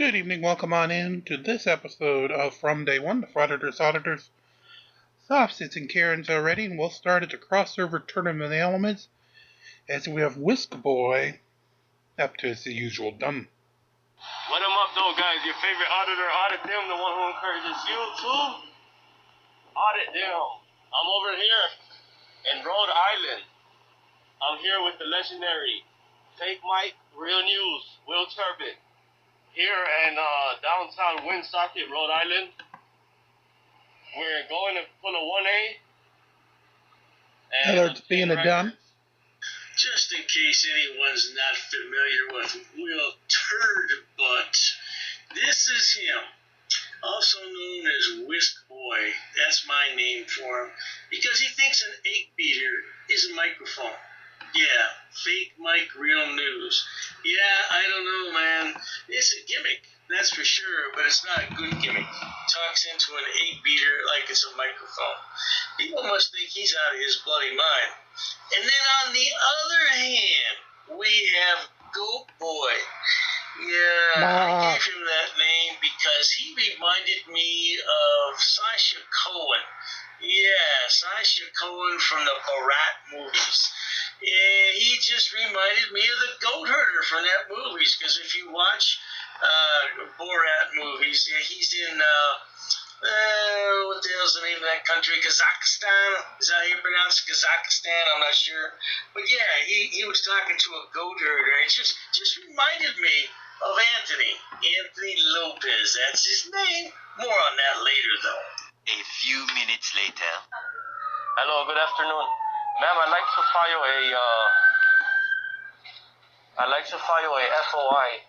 Good evening, welcome on in to this episode of From Day One, the Frauditors, Auditors, Sopsits, and Karens already, and we'll start at the crossover tournament of the elements as we have Whisk Boy up to his usual dumb. What am up though, guys? Your favorite auditor, audit them, the one who encourages you to audit them. I'm over here in Rhode Island. I'm here with the legendary Fake Mike, Real News, Will Turbin. Here in downtown Woonsocket, Rhode Island. We're going to pull a 1A. Hello, it's being a dumb. Just in case anyone's not familiar with Will Turdbutt, this is him, also known as Whisk Boy. That's my name for him, because he thinks an egg beater is a microphone. Yeah, Fake Mike, Real News. Yeah, I don't know, man. It's a gimmick, that's for sure, but it's not a good gimmick. Talks into an egg beater like it's a microphone. People must think he's out of his bloody mind. And then on the other hand, we have Goat Boy. Yeah, I gave him that name because he reminded me of Sasha Cohen. Yeah, Sasha Cohen from the Borat movies. Yeah, he just reminded me of the goat herder from that movies, because if you watch Borat movies, yeah, he's in, what the hell's the name of that country? Kazakhstan? Is that how you pronounce it? Kazakhstan? I'm not sure. But yeah, he was talking to a goat herder. It just reminded me of Anthony Lopez. That's his name. More on that later, though. A few minutes later. Hello, good afternoon. Ma'am, I'd like to file a FOI.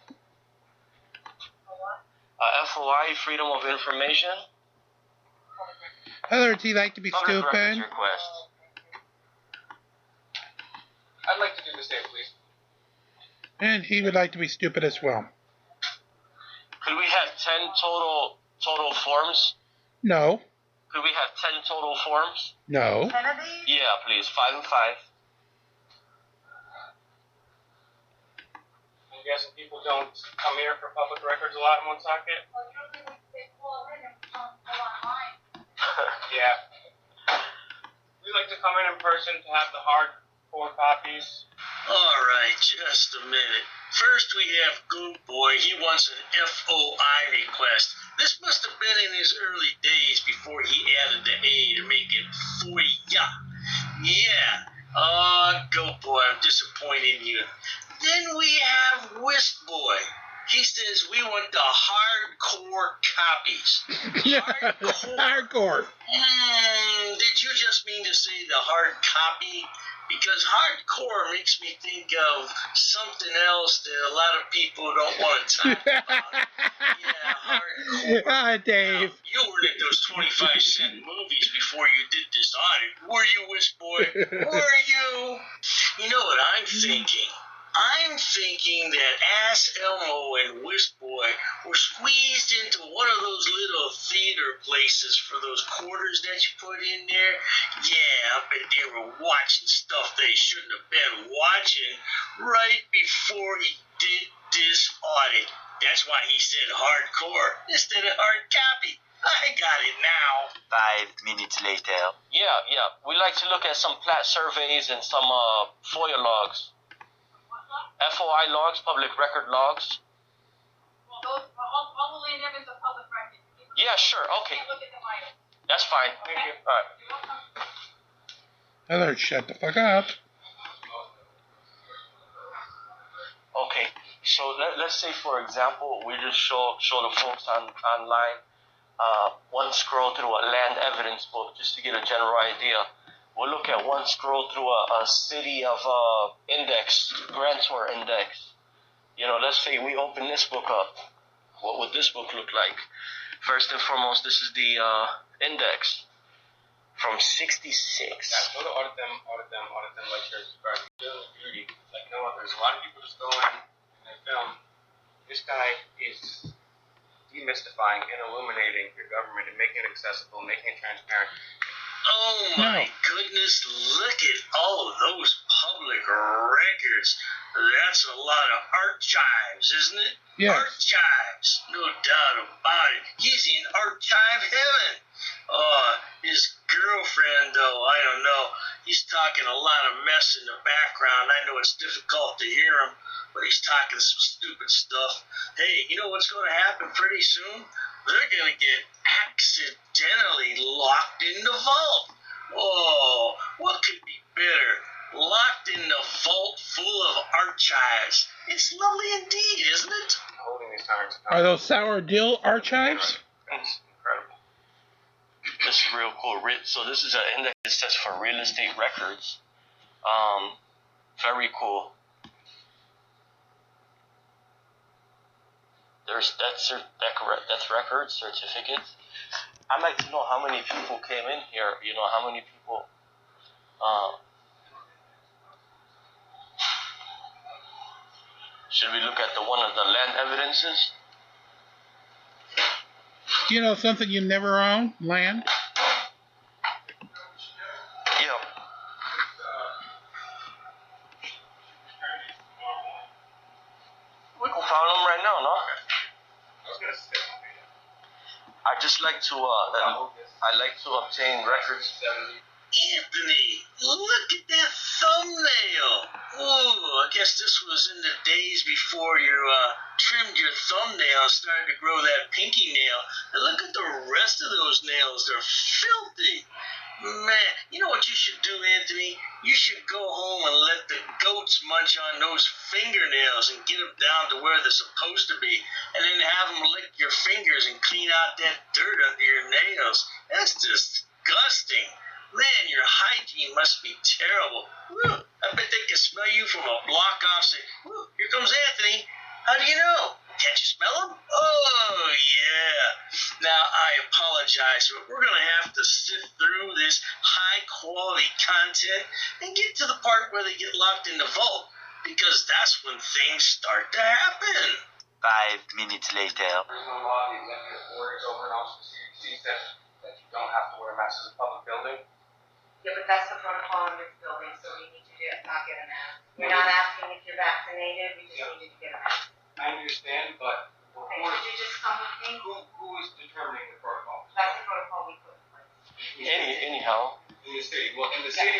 FOI, Freedom of Information. Hello, does he like to be Public stupid? records request. I'd like to do the same, please. And he would like to be stupid as well. Could we have 10 total forms? No. Could we have 10 total forms? No. Yeah, please. 5 and 5. I'm guessing people don't come here for public records a lot in Woonsocket? Yeah. We like to come in person to have the hardcore copies. All right, just a minute. First, we have Goat Boy. He wants an FOI request. This must have been in his early days before he added the A to make it FOIA. Yeah. Goat Boy, I'm disappointed in you. Then we have Whisk Boy. He says we want the hardcore copies. Hardcore. Did you just mean to say the hard copy? Because hardcore makes me think of something else that a lot of people don't want to talk about. Yeah, hardcore. Dave. Now, you were in those 25-cent movies before you did this audit. Were you, Whisk Boy? Were you? You know what I'm thinking? I'm thinking that Ass Elmo and Whisk Boy were squeezed into one of those little theater places for those quarters that you put in there. Yeah, I bet they were watching stuff they shouldn't have been watching right before he did this audit. That's why he said hardcore instead of hard copy. I got it now. 5 minutes later. Yeah. We like to look at some plat surveys and some FOIA logs. FOI logs, public record logs. Well, all the land evidence of public record. Yeah, sure, okay. Can't look at the items. That's fine. Thank you. All right. Hello, shut the fuck up. Okay, so let's say, for example, we just show the folks online one scroll through a land evidence book just to get a general idea. We'll look at one scroll through a city of index, grantor index. You know, let's say we open this book up. What would this book look like? First and foremost, this is the index from 66. Guys, go to audit them like there's film beauty. Like no other. There's a lot of people just go in and they film. This guy is demystifying and illuminating your government and making it accessible, making it transparent. Oh my goodness, look at all of those public records. That's a lot of archives, isn't it? Yes. Archive. There's no doubt about it. He's in archive heaven. His girlfriend, though, I don't know. He's talking a lot of mess in the background. I know it's difficult to hear him, but he's talking some stupid stuff. Hey, you know what's going to happen pretty soon? They're going to get accidentally locked in the vault. Oh, what could be better? Locked in the vault full of archives. It's lovely indeed, isn't it? Holding these times. Are those sour dill archives? That's incredible. This is real cool. So this is an index that says for real estate records. Very cool. That's records, certificates. I'd like to know how many people came in here. You know, how many people. Should we look at the one of the land evidences? You know something you never own? Land? Yeah. We can follow them right now, no? I was gonna say. I just like to obtain records. Anthony, look at that thumbnail. Oh, I guess this was in the days before you trimmed your thumbnail and started to grow that pinky nail. And look at the rest of those nails. They're filthy. Man, you know what you should do, Anthony? You should go home and let the goats munch on those fingernails and get them down to where they're supposed to be. And then have them lick your fingers and clean out that dirt under your nails. That's disgusting. Man, your hygiene must be terrible. Whew, I bet they can smell you from a block off. Say, whew, here comes Anthony. How do you know? Can't you smell him? Oh, yeah. Now, I apologize, but we're going to have to sift through this high-quality content and get to the part where they get locked in the vault, because that's when things start to happen. 5 minutes later. There's no law, the executive orders over and also the CDC says that you don't have to wear a mask in a public building. Yeah, but that's the protocol in this building, so we need to not get a mask. We're not asking if you're vaccinated, we just need you to get a mask. I understand, but Okay, could you just come with me? who is determining the protocol? That's the protocol we put in place. Anyhow. In the city. Well, in the Yeah, city,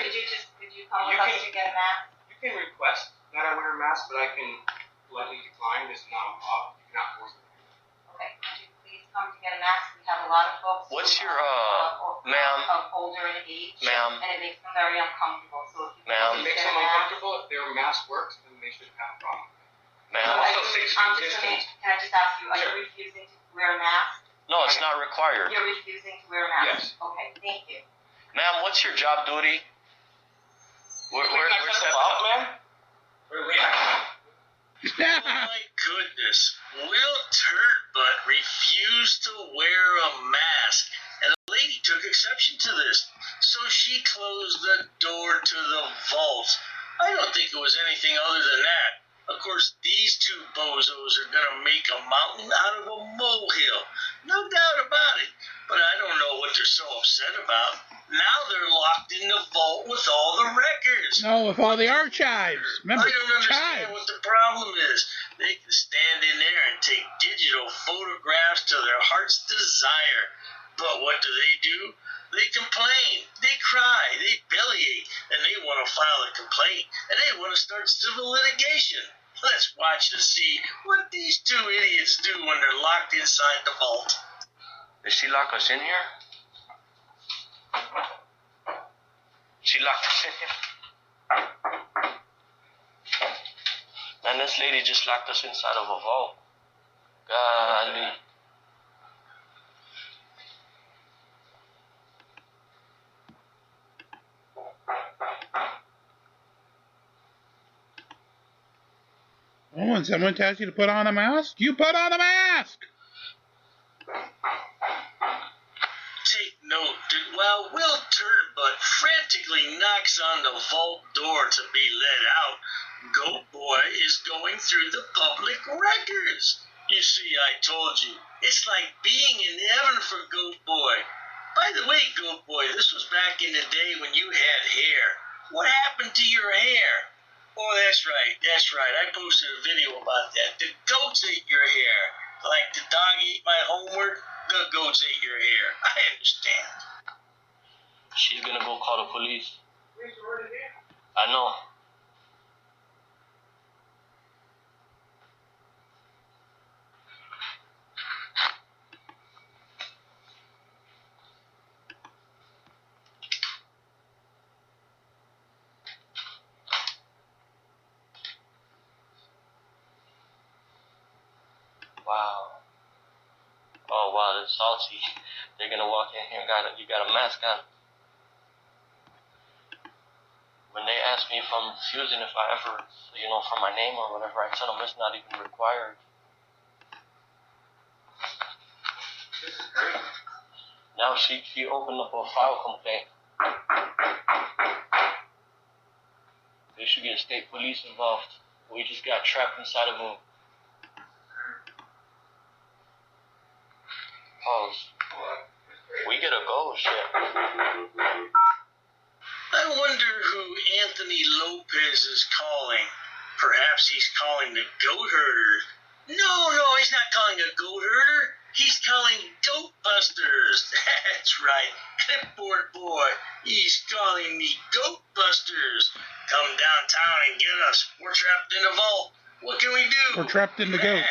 could you come with us to get a mask? you can request that I wear a mask, but I can politely decline. This is not a law. You cannot force it. Okay, could you please come to get a mask? We have a lot of folks What's who your, are ma'am? older in age, Ma'am. and it makes them very uncomfortable. So if you Ma'am. If it please makes get them a mask. uncomfortable, if their mask works, then they shouldn't have a problem. Ma'am. Also, I'm 6 just feet gonna, distance. can I just ask you, are Sure. you refusing to wear a mask? No, it's not required. You're refusing to wear a mask? Yes. Okay, thank you. Ma'am, what's your job duty? Where's Can I the step out, man? We're leaving. Oh my goodness. Will Turdbutt refused to wear a mask, and a lady took exception to this, so she closed the door to the vault. I don't think it was anything other than that. Of course, these two bozos are going to make a mountain out of a molehill. No doubt about it. But I don't know what they're so upset about. Now they're locked in the vault with all the records. No, with all the archives. Remember, I don't understand chives. what the problem is. They can stand in there and take digital photographs to their heart's desire. But what do? They complain, they cry, they bellyache, and they want to file a complaint, and they want to start civil litigation. Let's watch and see what these two idiots do when they're locked inside the vault. Did she lock us in here? She locked us in here? Man, this lady just locked us inside of a vault. Golly. Oh, when someone tells you to put on a mask, you put on a mask. Take note that while Will Turdbutt frantically knocks on the vault door to be let out, Goat Boy is going through the public records. You see, I told you, it's like being in heaven for Goat Boy. By the way, Goat Boy, this was back in the day when you had hair. What happened to your hair? Oh, that's right. I posted a video about that. The goats ate your hair. Like the dog ate my homework, the goats ate your hair. I understand. She's gonna go call the police. I know. Wow. Oh wow, they're salty. They're gonna walk in here. You got a mask on. When they ask me if I'm refusing, if I ever, for my name or whatever, I tell them it's not even required. This is great. Now she opened up a file complaint. They should get state police involved. We just got trapped inside of a pause. We gotta go, shit. I wonder who Anthony Lopez is calling. Perhaps he's calling the goat herder. No, he's not calling a goat herder. He's calling goat busters. That's right. Clipboard boy. He's calling me goat busters. Come downtown and get us. We're trapped in a vault. What can we do? We're trapped in the goat.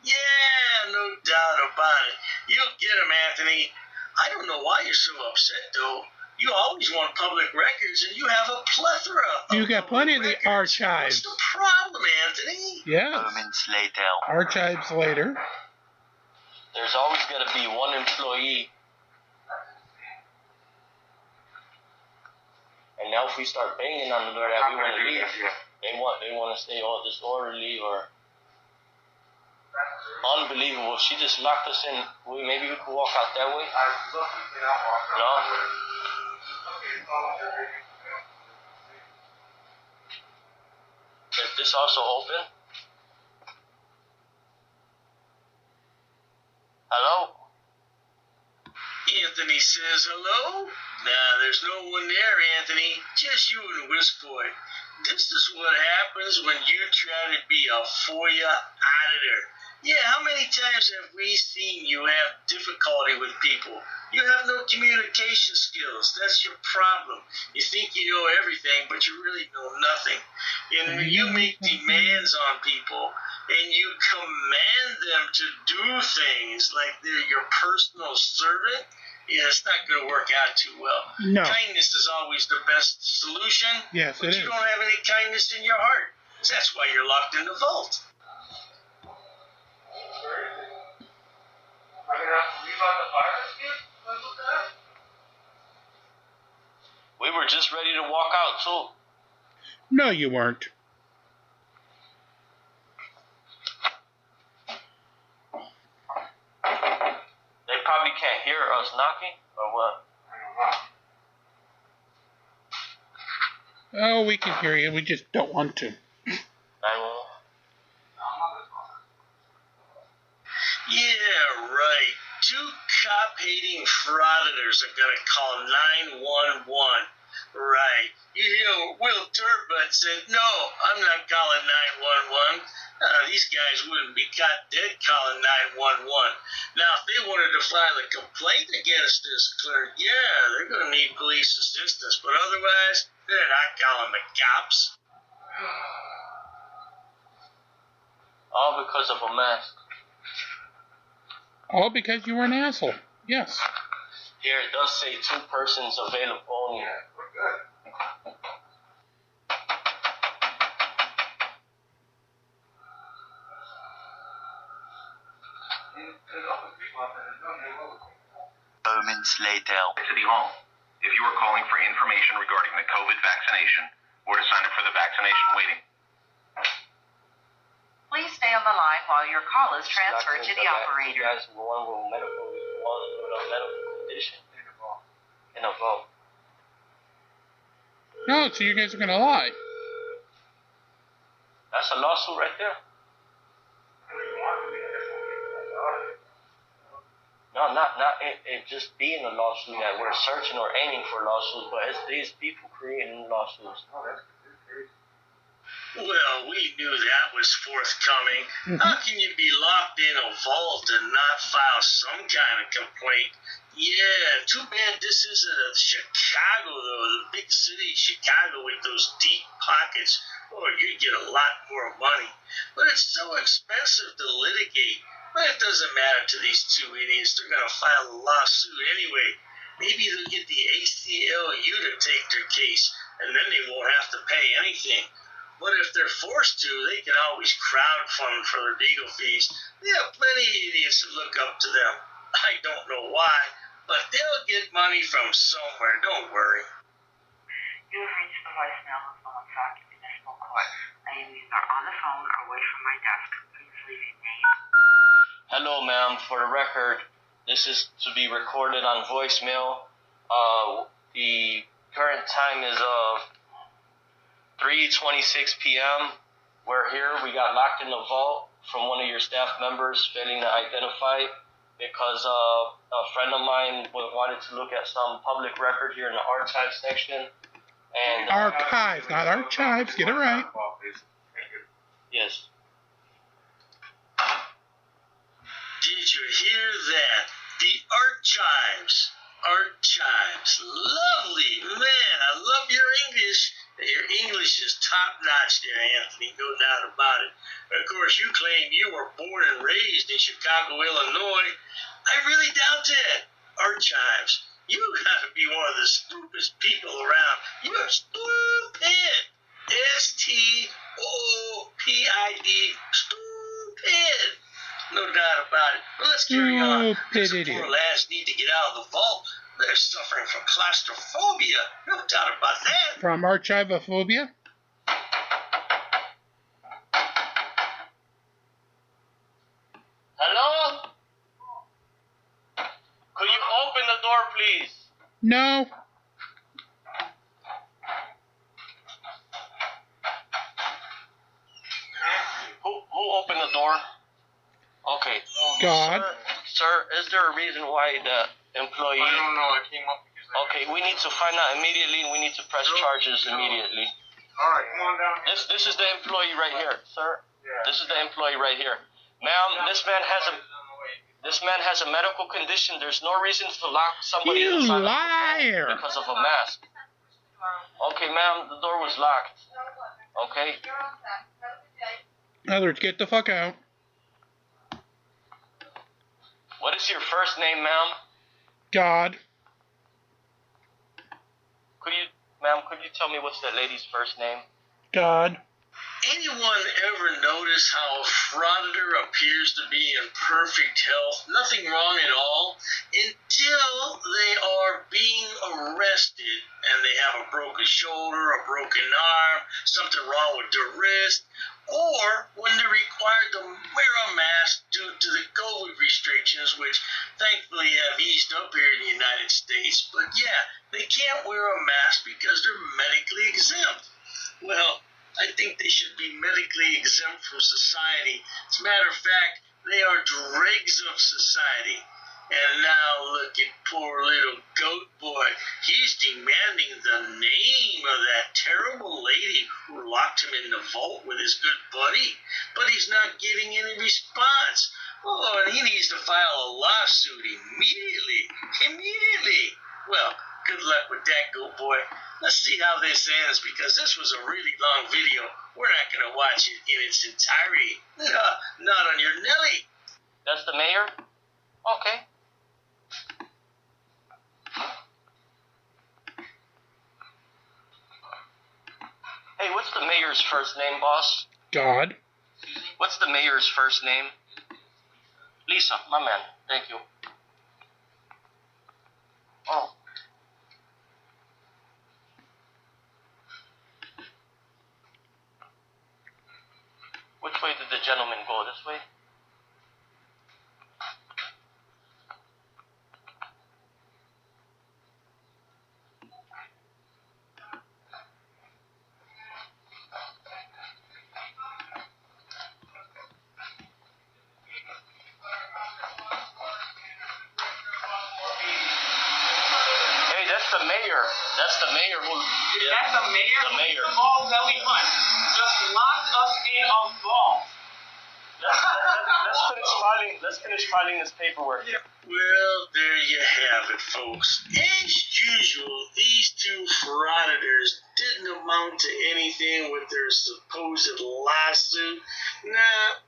Yeah, no doubt about it. You'll get him, Anthony. I don't know why you're so upset, though. You always want public records, and you have a plethora of You got plenty of the records. archives. What's the problem, Anthony? Yes. Moments later. Archives later. There's always gotta be one employee. And now if we start banging on the door that we want to leave, they want to stay all disorderly or unbelievable. She just locked us in. Maybe we could walk out that way. No. Is this also open? Hello? Anthony says hello. Nah, there's no one there, Anthony. Just you and Whisk Boy. This is what happens when you try to be a FOIA auditor. Yeah, how many times have we seen you have difficulty with people? You have no communication skills. That's your problem. You think you know everything, but you really know nothing. And when you make demands on people and you command them to do things like they're your personal servant, yeah, it's not going to work out too well. No. Kindness is always the best solution. Yes, but it you is. don't have any kindness in your heart. That's why you're locked in the vault. Am I gonna have to leave out the fire escape? Look at that. We were just ready to walk out too. No, you weren't. They probably can't hear us knocking or what? I don't know. Oh, we can hear you. We just don't want to. 911. Yeah, right. Two cop-hating frauditors are going to call 911. Right. You know, Will Turbutt said, no, I'm not calling 911. These guys wouldn't be caught dead calling 911. Now, if they wanted to file a complaint against this clerk, yeah, they're going to need police assistance. But otherwise, they're not calling the cops. All because of a mask. All because you were an asshole. Yes. Here it does say 2 persons available only. Yeah, we're good. Moments later. City Hall. If you are calling for information regarding the COVID vaccination or to sign up for the vaccination waiting. Please stay on the line while your call is transferred to the You operator. guys one with medical condition in a vote. No, so you guys are going to lie. That's a lawsuit right there. No, not it just being a lawsuit that we're searching or aiming for lawsuits, but it's these people creating lawsuits. Well, we knew that was forthcoming. How can you be locked in a vault and not file some kind of complaint? Yeah, too bad this isn't Chicago, though, the big city Chicago with those deep pockets. Oh, you'd get a lot more money. But it's so expensive to litigate. But it doesn't matter to these two idiots. They're going to file a lawsuit anyway. Maybe they'll get the ACLU to take their case, and then they won't have to pay anything. But if they're forced to, they can always crowdfund for their legal fees. They have plenty of idiots that look up to them. I don't know why, but they'll get money from somewhere, don't worry. You have reached the voicemail of Woonsocket Municipal Court. I am either on the phone or away from my desk. Please leave your name. Hello, ma'am. For the record, this is to be recorded on voicemail. The current time is 3:26 p.m. We're here. We got locked in the vault from one of your staff members failing to identify because a friend of mine wanted to look at some public record here in the archives section. And Archives, not archives. Get it right. Yes. Did you hear that? The archives. Archives. Lovely. Man, I love your English. Your English is top-notch there, Anthony. No doubt about it. Of course, you claim you were born and raised in Chicago, Illinois. I really doubt that. Archives. You gotta be one of the stupidest people around. You're stupid. STOOPID. Stupid. No doubt about it. But let's carry on. These poor lads need to get out of the vault. They're suffering from claustrophobia. No doubt about that. From archivophobia? Hello? Could you open the door, please? No. Who opened the door? Okay. God. Sir, is there a reason why the employee... I don't know. It came up because... Okay, we need to find out immediately, and we need to press charges immediately. All right, come on down here. This is the employee right here, sir. Yeah. This is the employee right here. Ma'am, this man has a medical condition. There's no reason to lock somebody You inside liar! because of a mask. Okay, ma'am, the door was locked. Okay? In other words, get the fuck out. What is your first name, ma'am? God. Could you tell me what's that lady's first name? God. Anyone ever notice how a frauditor appears to be in perfect health, nothing wrong at all, until they are being arrested and they have a broken shoulder, a broken arm, something wrong with their wrist, or when they're required to wear a mask due to the COVID restrictions, which thankfully have eased up here in the United States. But yeah, they can't wear a mask because they're medically exempt. Well, I think they should be medically exempt from society. As a matter of fact, they are dregs of society. And now look at poor little goat boy. He's demanding the name of that terrible lady who locked him in the vault with his good buddy. But he's not getting any response. Oh, and he needs to file a lawsuit immediately. Immediately. Well, good luck with that, goat boy. Let's see how this ends, because this was a really long video. We're not going to watch it in its entirety. Not on your Nelly. That's the mayor? Okay. Hey, what's the mayor's first name, boss? God. What's the mayor's first name? Lisa, my man. Thank you. Oh. Which way did the gentleman go? This way? mayor. That's the mayor who. That's the mayor. The mayor. The balls that we hunt just locked us in a vault. Let's finish filing this paperwork. Well, there you have it, folks. As usual, these two frauditors didn't amount to anything with their supposed lawsuit. Nah.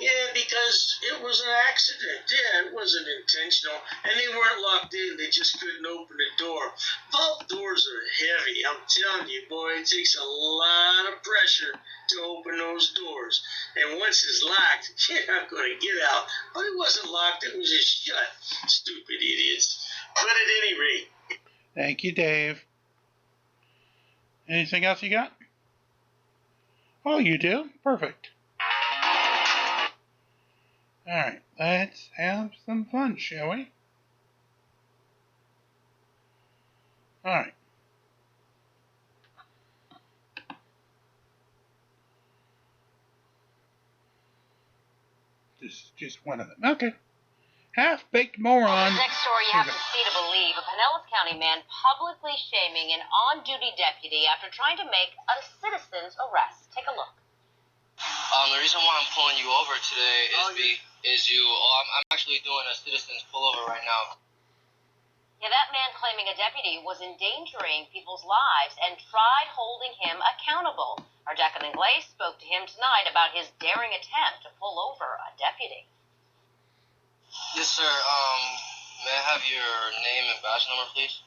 Yeah, because it was an accident. Yeah, it wasn't intentional. And they weren't locked in. They just couldn't open the door. Vault doors are heavy. I'm telling you, boy, it takes a lot of pressure to open those doors. And once it's locked, you're not going to get out. But it wasn't locked. It was just shut. Stupid idiots. But at any rate. Thank you, Dave. Anything else you got? Oh, you do? Perfect. Alright, let's have some fun, shall we? Alright. This is just one of them. Okay. Half-baked morons. Next story you have to see to believe. A Pinellas County man publicly shaming an on-duty deputy after trying to make a citizen's arrest. Take a look. The reason why I'm pulling you over today is I'm actually doing a citizen's pullover right now. Yeah, that man claiming a deputy was endangering people's lives and tried holding him accountable. Our Declan Glaze spoke to him tonight about his daring attempt to pull over a deputy. Yes, sir. May I have your name and badge number, please?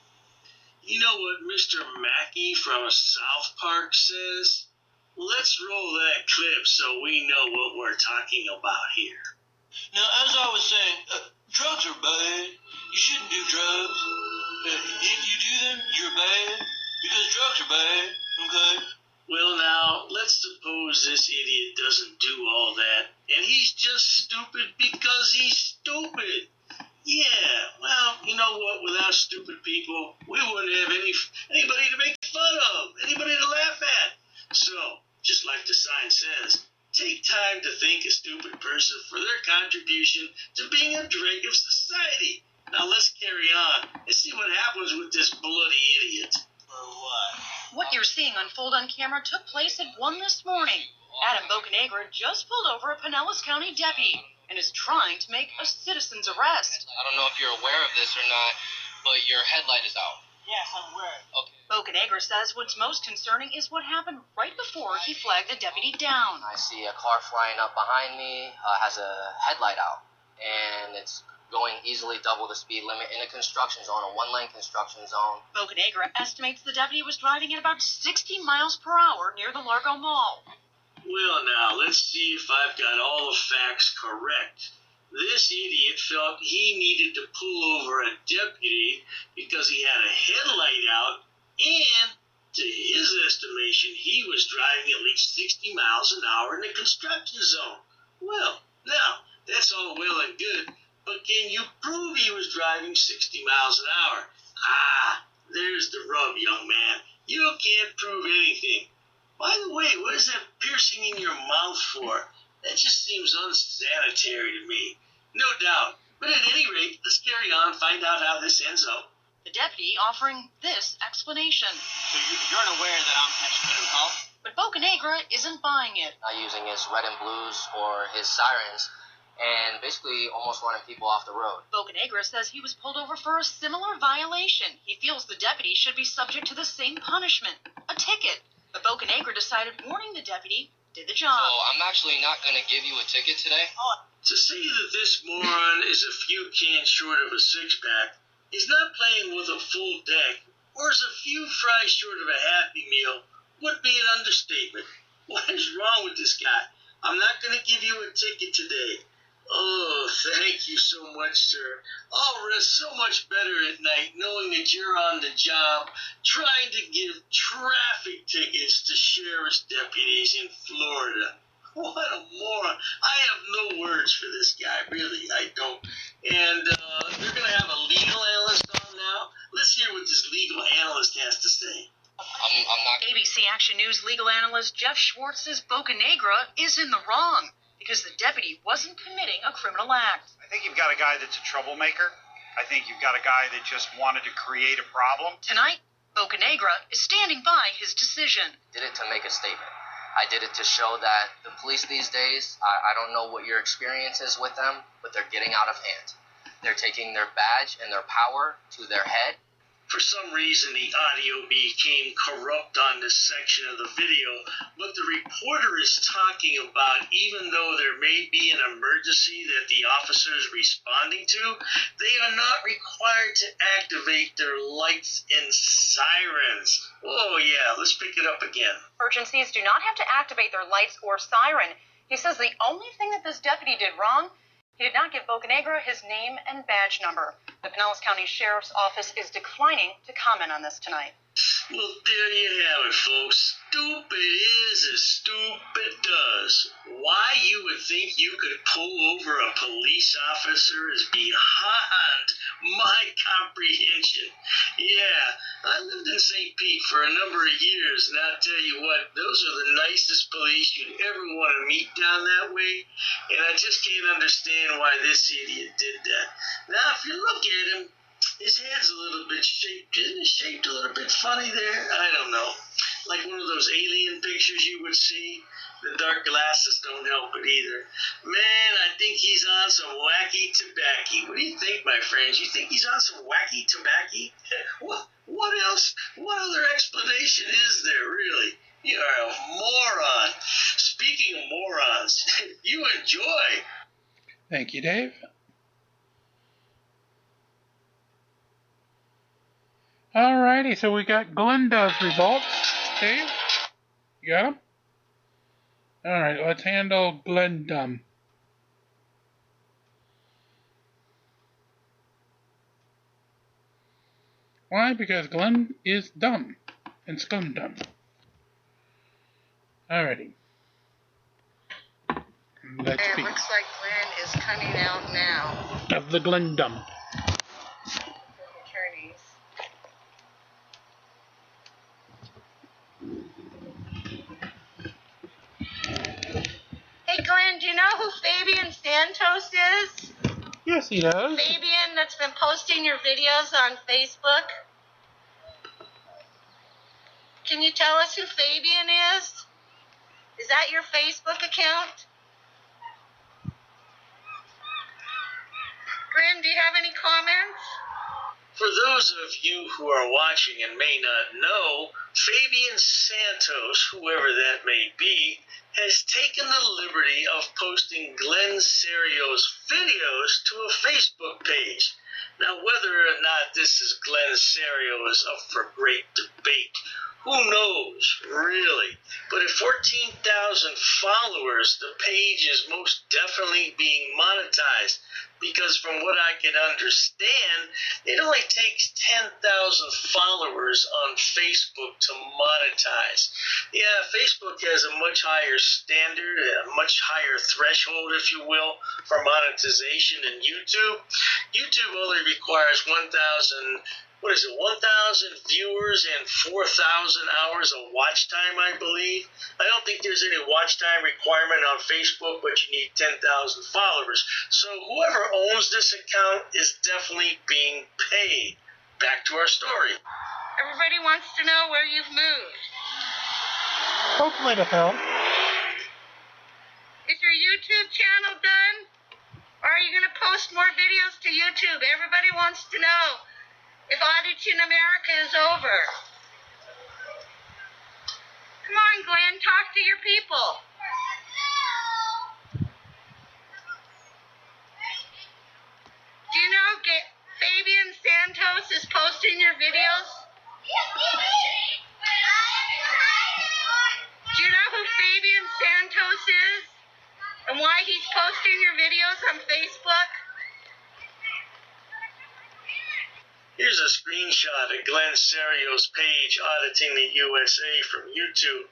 You know what Mr. Mackey from South Park says? Let's roll that clip so we know what we're talking about here. Now, as I was saying, drugs are bad. You shouldn't do drugs. If you do them, you're bad, because drugs are bad, okay? Well, now, let's suppose this idiot doesn't do all that, and he's just stupid because he's stupid. Yeah, well, you know what? Without stupid people, we wouldn't have anybody to make fun of, anybody to laugh at. So, just like the sign says, take time to thank a stupid person for their contribution to being a drag of society. Now let's carry on and see what happens with this bloody idiot. Or what? What you're seeing unfold on camera took place at 1 this morning. Adam Bocanegra just pulled over a Pinellas County deputy and is trying to make a citizen's arrest. I don't know if you're aware of this or not, but your headlight is out. Yes, I'm aware. Okay. Bocanegra says what's most concerning is what happened right before he flagged the deputy down. I see a car flying up behind me, has a headlight out, and it's going easily double the speed limit in a construction zone, a one-lane construction zone. Bocanegra estimates the deputy was driving at about 60 miles per hour near the Largo Mall. Well, now, let's see if I've got all the facts correct. This idiot felt he needed to pull over a deputy because he had a headlight out, and to his estimation, he was driving at least 60 miles an hour in the construction zone. Well, now, that's all well and good, but can you prove he was driving 60 miles an hour? Ah, there's the rub, young man. You can't prove anything. By the way, what is that piercing in your mouth for? That just seems unsanitary to me. No doubt. But at any rate, let's carry on, find out how this ends up. The deputy offering this explanation. So you're unaware that I'm executing call? But Bocanegra isn't buying it. Not using his red and blues or his sirens, and basically almost running people off the road. Bocanegra says he was pulled over for a similar violation. He feels the deputy should be subject to the same punishment, a ticket. But Bocanegra decided warning the deputy did the job. So I'm actually not going to give you a ticket today. To say that this moron is a few cans short of a six-pack, is not playing with a full deck, or is a few fries short of a Happy Meal, would be an understatement. What is wrong with this guy? I'm not going to give you a ticket today. Oh, thank you so much, sir. I'll rest so much better at night knowing that you're on the job trying to give traffic tickets to sheriff's deputies in Florida. What a moron. I have no words for this guy, really, I don't. And they're going to have a legal analyst on now. Let's hear what this legal analyst has to say. I'm not. ABC Action News legal analyst Jeff Schwartz says Bocanegra is in the wrong because the deputy wasn't committing a criminal act. I think you've got a guy that's a troublemaker. I think you've got a guy that just wanted to create a problem. Tonight, Bocanegra is standing by his decision. Did it to make a statement. I did it to show that the police these days, I don't know what your experience is with them, but they're getting out of hand. They're taking their badge and their power to their head. For some reason, the audio became corrupt on this section of the video, but the reporter is talking about even though there may be an emergency that the officer is responding to, they are not required to activate their lights and sirens. Oh yeah, let's pick it up again. Urgencies do not have to activate their lights or siren. He says the only thing that this deputy did wrong, he did not give Bocanegra his name and badge number. The Pinellas County Sheriff's Office is declining to comment on this tonight. Well, there you have it, folks. Stupid is as stupid does. Why you would think you could pull over a police officer is beyond my comprehension. Yeah, I lived in St. Pete for a number of years, and I'll tell you what, those are the nicest police you'd ever want to meet down that way, and I just can't understand why this idiot did that. Now, if you look at him, his head's a little bit shaped. Isn't it shaped a little bit funny there? I don't know. Like one of those alien pictures you would see. The dark glasses don't help it either. Man, I think he's on some wacky tobacco. What do you think, my friends? You think he's on some wacky tobacco? What else? What other explanation is there, really? You are a moron. Speaking of morons, you enjoy. Thank you, Dave. Alrighty, so we got Glenda's results. Dave, you got them? Alright, let's handle Glendum. Why? Because Glenn is dumb. It's Glendum. Alrighty. Let's It see. looks like Glenn is coming out now. Of the Glendum. Attorneys. Hey Glenn, do you know who Fabian Santos is? Yes, he does. Fabian that's been posting your videos on Facebook? Can you tell us who Fabian is? Is that your Facebook account? Glenn, do you have any comments? For those of you who are watching and may not know, Fabian Santos, whoever that may be, has taken the liberty of posting Glenn Serio's videos to a Facebook page. Now, whether or not this is Glenn Serio is up for great debate. Who knows, really? But at 14,000 followers, the page is most definitely being monetized. Because from what I can understand, it only takes 10,000 followers on Facebook to monetize. Yeah, Facebook has a much higher standard, a much higher threshold, if you will, for monetization than YouTube. YouTube only requires 1,000 viewers and 4,000 hours of watch time, I believe. I don't think there's any watch time requirement on Facebook, but you need 10,000 followers. So whoever owns this account is definitely being paid. Back to our story. Everybody wants to know where you've moved. Hopefully to hell. Is your YouTube channel done? Or are you going to post more videos to YouTube? Everybody wants to know if Auditing America is over. Come on, Glenn, talk to your people. Do you know Fabian Santos is posting your videos? Do you know who Fabian Santos is? And why he's posting your videos on Facebook? Here's a screenshot of Glenn Serio's page, Auditing the USA from YouTube.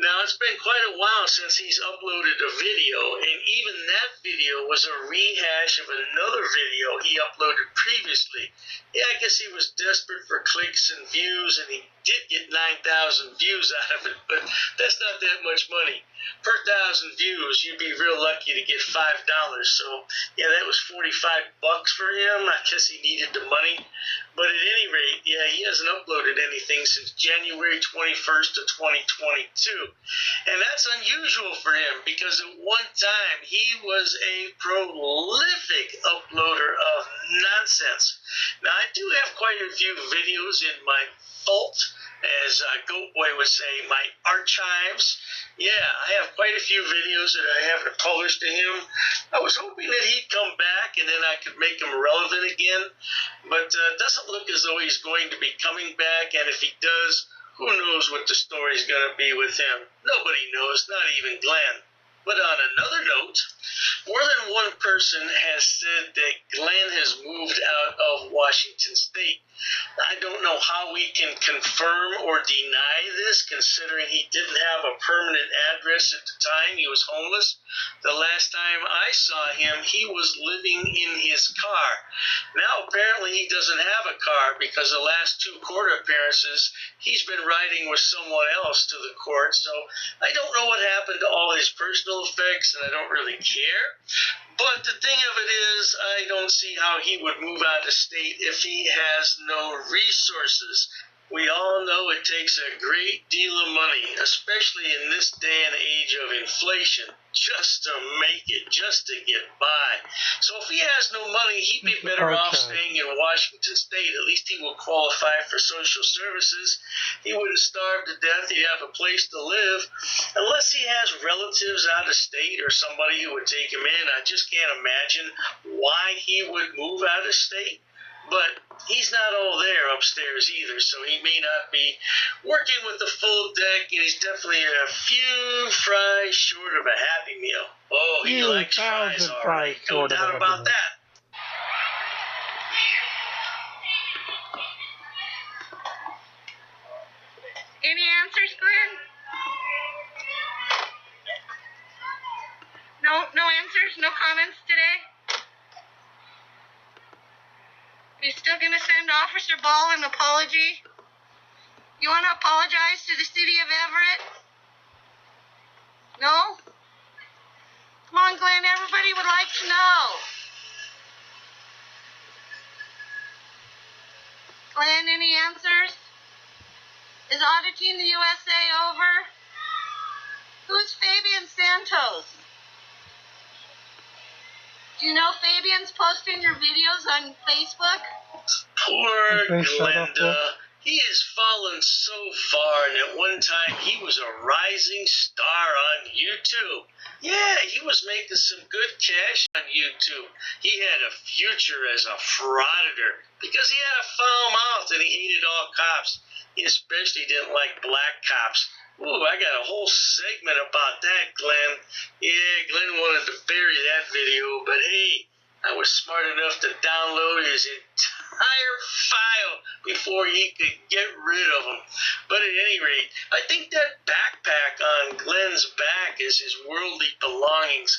Now, it's been quite a while since he's uploaded a video, and even that video was a rehash of another video he uploaded previously. Yeah, I guess he was desperate for clicks and views, and he did get 9,000 views out of it, but that's not that much money. Per 1,000 views, you'd be real lucky to get $5. So, yeah, that was $45 for him. I guess he needed the money. But at any rate, yeah, he hasn't uploaded anything since January 21st of 2022. And that's unusual for him because at one time he was a prolific uploader of nonsense. Now, I do have quite a few videos in my vault, as Goatboy would say, my archives. Yeah, I have quite a few videos that I haven't published to him. I was hoping that he'd come back and then I could make him relevant again. But it doesn't look as though he's going to be coming back. And if he does, who knows what the story's going to be with him? Nobody knows, not even Glenn. But on another note, more than one person has said that Glenn has moved out of Washington State. I don't know how we can confirm or deny this, considering he didn't have a permanent address at the time he was homeless. The last time I saw him, he was living in his car. Now, apparently, he doesn't have a car because the last 2 court appearances, he's been riding with someone else to the court. So I don't know what happened to all his personal effects, and I don't really care. But the thing of it is, I don't see how he would move out of state if he has no resources. We all know it takes a great deal of money, especially in this day and age of inflation, just to make it, just to get by. So if he has no money, he'd be better off staying in Washington State. At least he will qualify for social services. He wouldn't starve to death. He'd have a place to live. Unless he has relatives out of state or somebody who would take him in, I just can't imagine why he would move out of state. But he's not all there upstairs either, so he may not be working with the full deck, and he's definitely a few fries short of a Happy Meal. Oh, he likes fries, all right. No doubt about that. Any answers, Glenn? No answers? No comments today? Are you still going to send Officer Ball an apology? You want to apologize to the city of Everett? No? Come on, Glenn, everybody would like to know. Glenn, any answers? Is auditing the USA over? Who's Fabian Santos? Do you know Fabian's posting your videos on Facebook? Poor Glenda. He has fallen so far, and at one time he was a rising star on YouTube. Yeah, he was making some good cash on YouTube. He had a future as a frauditor because he had a foul mouth and he hated all cops. He especially didn't like black cops. Ooh, I got a whole segment about that, Glenn. Yeah, Glenn wanted to bury that video, but hey, I was smart enough to download his entire file before he could get rid of them. But at any rate, I think that backpack on Glenn's back is his worldly belongings.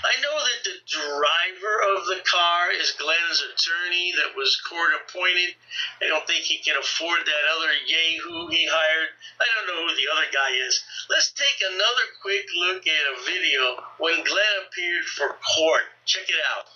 I know that the driver of the car is Glenn's attorney that was court appointed. I don't think he can afford that other yahoo he hired. I don't know who the other guy is. Let's take another quick look at a video when Glenn appeared for court. Check it out.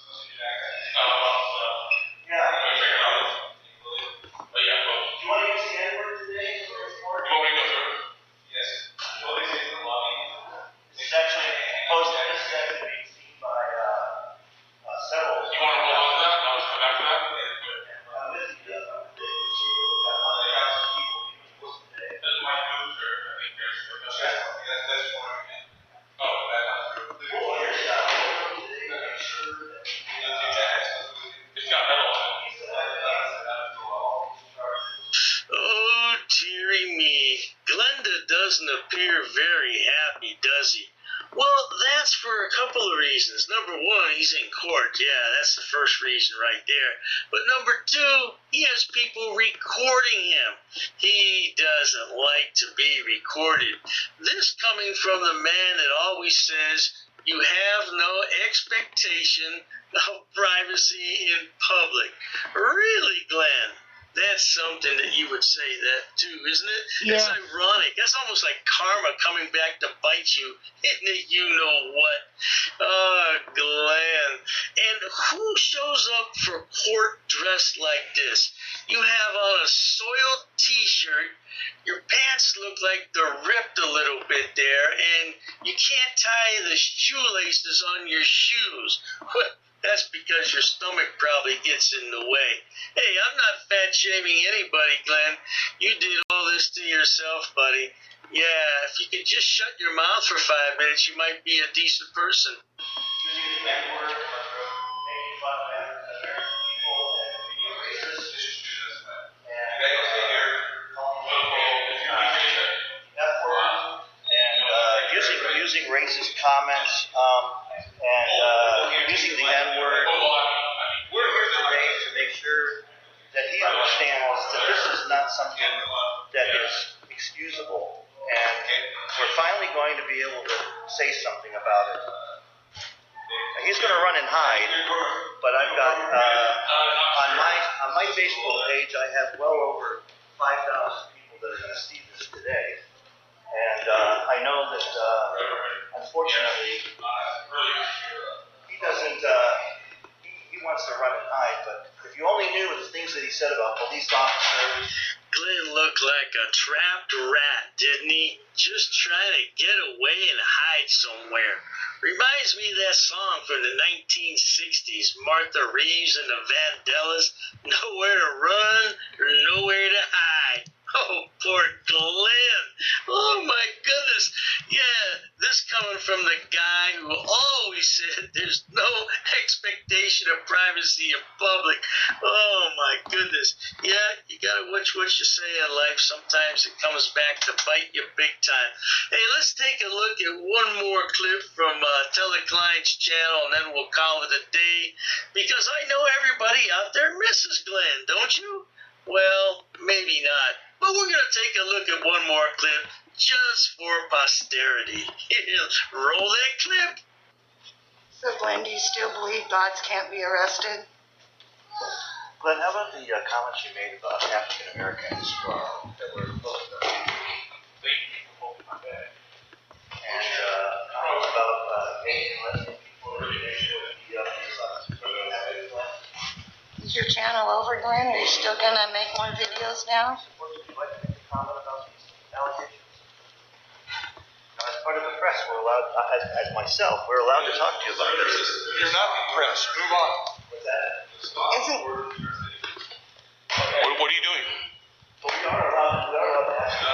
Oh, dearie me. Glenda doesn't appear very happy, does he? Well, that's for a couple of reasons. Number one, he's in court. Yeah, that's the first reason right there. But number two, he has people recording him. He doesn't like to be recorded. This coming from the man that always says, you have no expectation of privacy in public. Really, Glenn? That's something that you would say that too, isn't it? Yeah. It's ironic. That's almost like karma coming back to bite you, isn't it? You know what? Oh, Glenn. And who shows up for court dressed like this? You have on a soiled t-shirt. Your pants look like they're ripped a little bit there, and you can't tie the shoelaces on your shoes. That's because your stomach probably gets in the way. Hey, I'm not fat shaming anybody, Glenn. You did all this to yourself, buddy. Yeah, if you could just shut your mouth for 5 minutes, you might be a decent person. Using racist comments and using the N-word. We're here today to make sure that he understands that this is not something that is excusable, and we're finally going to be able to say something about it. He's going to run and hide, but I've got on my Facebook page I have well over 5,000 people that are going to see this today. And I know that, unfortunately, he doesn't, he wants to run and hide, but if you only knew the things that he said about police officers. Glenn looked like a trapped rat, didn't he? Just trying to get away and hide somewhere. Reminds me of that song from the 1960s, Martha Reeves and the Vandellas, Nowhere to Run or Nowhere to Hide. Oh, poor Glenn. Oh, my goodness. Yeah, this coming from the guy who always said there's no expectation of privacy in public. Oh, my goodness. Yeah, you got to watch what you say in life. Sometimes it comes back to bite you big time. Hey, let's take a look at one more clip from Teleclient's channel, and then we'll call it a day. Because I know everybody out there misses Glenn, don't you? Well, maybe not. But we're going to take a look at one more clip just for posterity. Roll that clip. So, Glenn, do you still believe gods can't be arrested? Glenn, how about the comments you made about African Americans that were both and comments about gay and lesbian people in relation with the Is your channel over, Glenn? Are you still going to make more videos now? comment about these allegations? As part of the press, we're allowed, as myself, we're allowed to talk to you about this. You're not the press. Move on. What's that? Isn't... What are you doing? Well, we are allowed to ask you.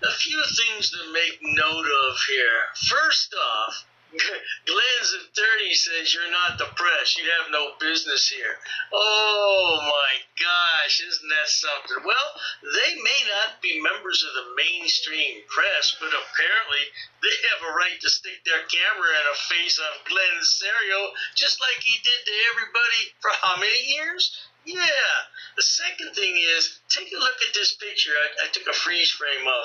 A few things to make note of here. First off, Glenn's attorney says you're not the press. You have no business here. Oh my gosh, isn't that something? Well, they may not be members of the mainstream press, but apparently they have a right to stick their camera in the face of Glenn Serio, just like he did to everybody for how many years? Yeah. The second thing is, take a look at this picture I took a freeze frame of.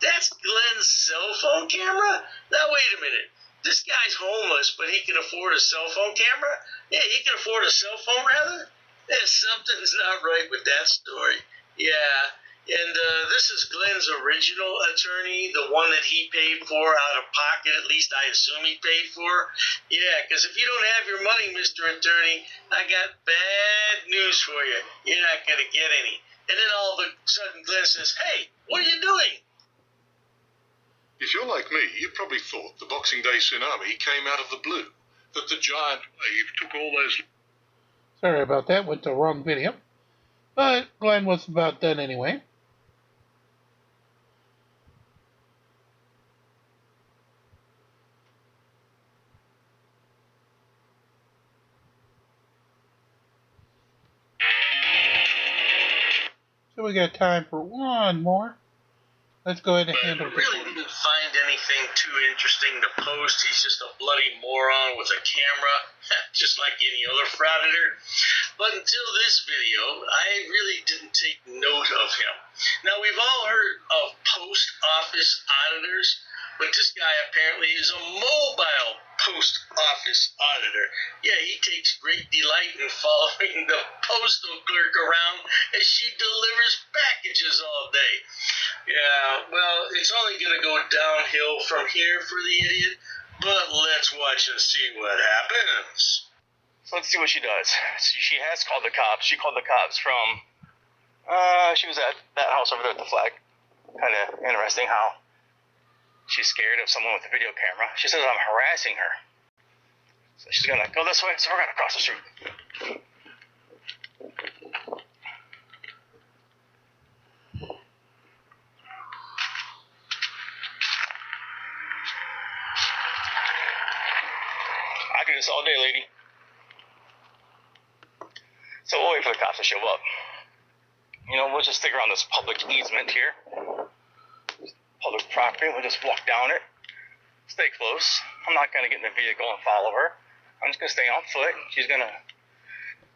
That's Glenn's cell phone camera? Now, wait a minute. This guy's homeless, but he can afford a cell phone camera? Yeah, he can afford a cell phone, rather? Yeah, something's not right with that story. Yeah, and this is Glenn's original attorney, the one that he paid for out of pocket, at least I assume he paid for. Yeah, because if you don't have your money, Mr. Attorney, I got bad news for you. You're not going to get any. And then all of a sudden Glenn says, hey, what are you doing? If you're like me, you probably thought the Boxing Day tsunami came out of the blue, that the giant wave took all those... Sorry about that, went to the wrong video. But Glenn was about done anyway. So we got time for one more. Let's go ahead and handle But really didn't find anything too interesting to post. He's just a bloody moron with a camera, just like any other frauditor. But until this video, I really didn't take note of him. Now, we've all heard of post office auditors, but this guy apparently is a mobile post office auditor. Yeah, he takes great delight in following the postal clerk around as she delivers packages all day. Yeah, well, care for the idiot, but let's watch and see what happens. So let's see what she does. She has called the cops. She called the cops from, she was at that house over there with the flag. Kind of interesting how she's scared of someone with a video camera. She says I'm harassing her. So she's gonna go this way, so we're gonna cross the street. I can do this all day, lady. So we'll wait for the cops to show up. You know, we'll just stick around this public easement here. Public property, we'll just walk down it. Stay close. I'm not gonna get in the vehicle and follow her. I'm just gonna stay on foot. She's gonna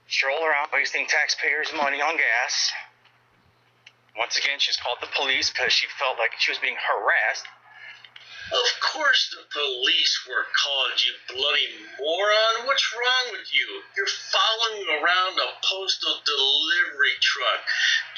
stroll around wasting taxpayers' money on gas. Once again, she's called the police because she felt like she was being harassed. Of course the police were called, you bloody moron. What's wrong with you? You're following around a postal delivery truck.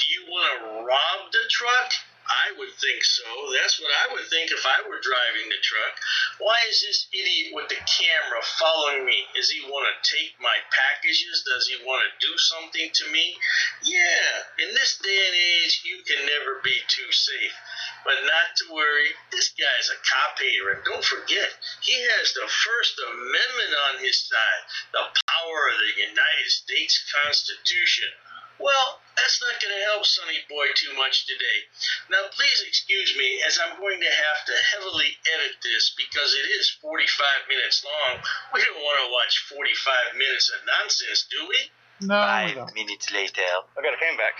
Do you want to rob the truck? I would think so. That's what I would think if I were driving the truck. Why is this idiot with the camera following me? Does he want to take my packages? Does he want to do something to me? Yeah, in this day and age, you can never be too safe. But not to worry, this guy's a cop hater. And don't forget, he has the First Amendment on his side, the power of the United States Constitution. Well, that's not going to help Sonny Boy too much today. Now, please excuse me, as I'm going to have to heavily edit this because it is 45 minutes long. We don't want to watch 45 minutes of nonsense, do we? No, 5 minutes later. I got a cane back.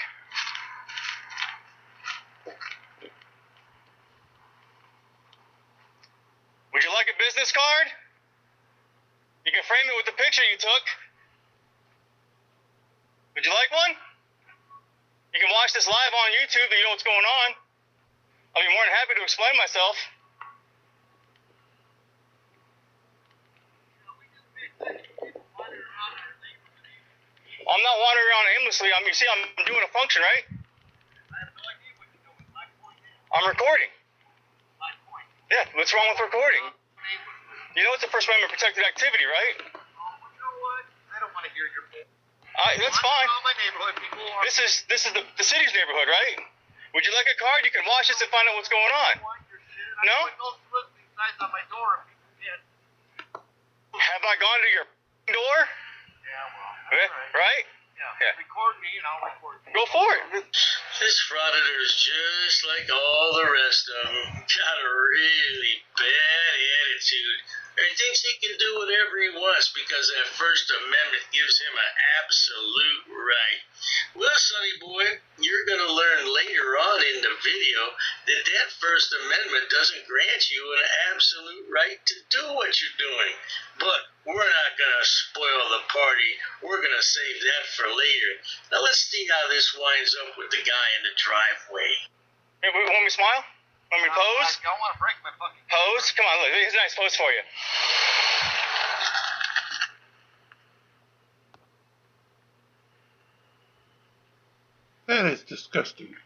Would you like a business card? You can frame it with the picture you took. Would you like one? You can watch this live on YouTube and you know what's going on. I'll be more than happy to explain myself. I'm not wandering around aimlessly. You see, I'm doing a function, right? I'm recording. Yeah, what's wrong with recording? You know it's a First Amendment protected activity, right? You know what? I don't want to hear your bit. That's fine. My neighborhood, people are... This is the city's neighborhood, right? Would you like a card? You can watch this and find out what's going on. No? On my door. Have I gone to your door? Yeah, well, right? Yeah. Record me and I'll record you. Go for it. This frauditor is just like all the rest of them. Got a really bad attitude. He thinks he can do whatever he wants because that First Amendment gives him an absolute right. Well, Sonny Boy, you're going to learn later on in the video that that First Amendment doesn't grant you an absolute right to do what you're doing. But we're not going to spoil the party. We're going to save that for later. Now let's see how this winds up with the guy in the driveway. Hey, want me to smile? Want me to pose? I don't want to break my fucking... Pose? Come on, look. Here's a nice pose for you. that is disgusting. Yeah,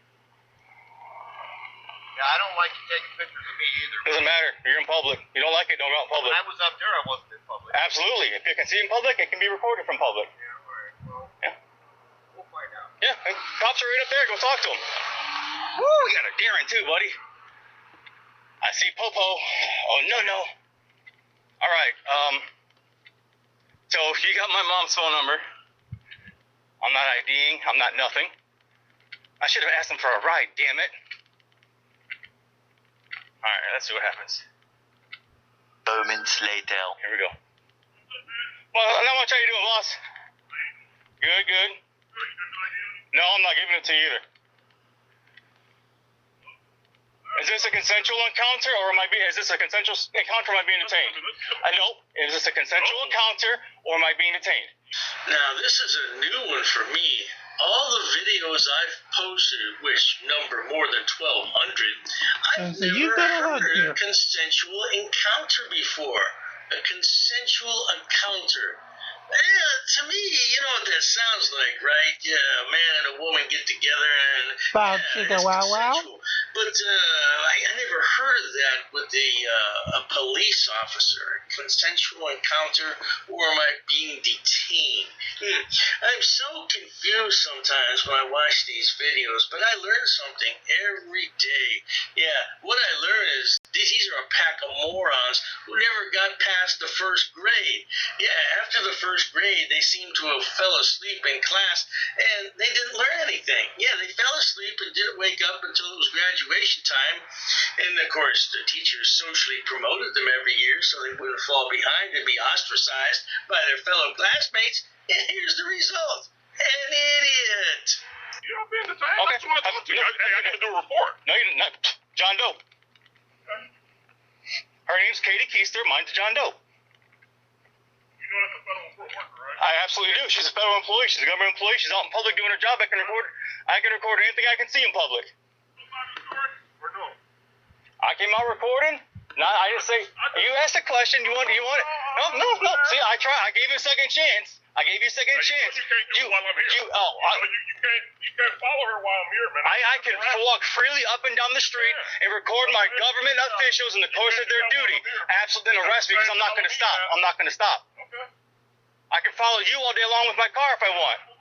I don't like you taking pictures of me either. Doesn't matter. You're in public. You don't like it, don't go out in public. When I was up there, I wasn't in public. Absolutely. If you can see in public, it can be recorded from public. Yeah, all right. Well, Yeah. we'll find out. Yeah, cops are right up there. Go talk to them. Woo, we got a Darren too, buddy. I see Popo. Oh, no. All right, so you got my mom's phone number. I'm not IDing. I'm not nothing. I should have asked him for a ride, damn it. All right, let's see what happens. Moments later. Here we go. Well, not much. How you doing, boss? Good. No, I'm not giving it to you either. Is this a consensual encounter, or is this a consensual encounter, or am I being detained? Nope. Is this a consensual encounter, or am I being detained? Now, this is a new one for me. All the videos I've posted, which number more than 1,200, I've never heard a consensual encounter before. A consensual encounter. Yeah, to me, you know what that sounds like, right? Yeah, a man and a woman get together and... Bob, chicka, wow, wow. But I never never heard of that with a police officer, consensual encounter, or am I being detained? I'm so confused sometimes when I watch these videos, but I learn something every day. Yeah, what I learn is these are a pack of morons who never got past the first grade. Yeah, after the first grade, they seem to have fell asleep in class, and they didn't learn anything. Yeah, they fell asleep and didn't wake up until it was graduation time. And, of course, the teachers socially promoted them every year so they wouldn't fall behind and be ostracized by their fellow classmates. And here's the result. An idiot. You know, being the same. Okay. I got to do a report. No, you didn't. John Doe. Her name's Katie Keister. Mine's John Doe. You know that's a federal court worker, right? I absolutely do. She's a federal employee. She's a government employee. She's out in public doing her job. I can record anything I can see in public. Or no? I came out recording. No, I didn't say. You asked a question. You want it? No. See, I tried. I gave you a second chance. You can't do it while I'm here. You can't follow her while I'm here, man. I can walk freely up and down the street and record my government officials in the course of their duty. Absolutely, then arrest me because I'm not going to stop. Okay. I can follow you all day long with my car if I want.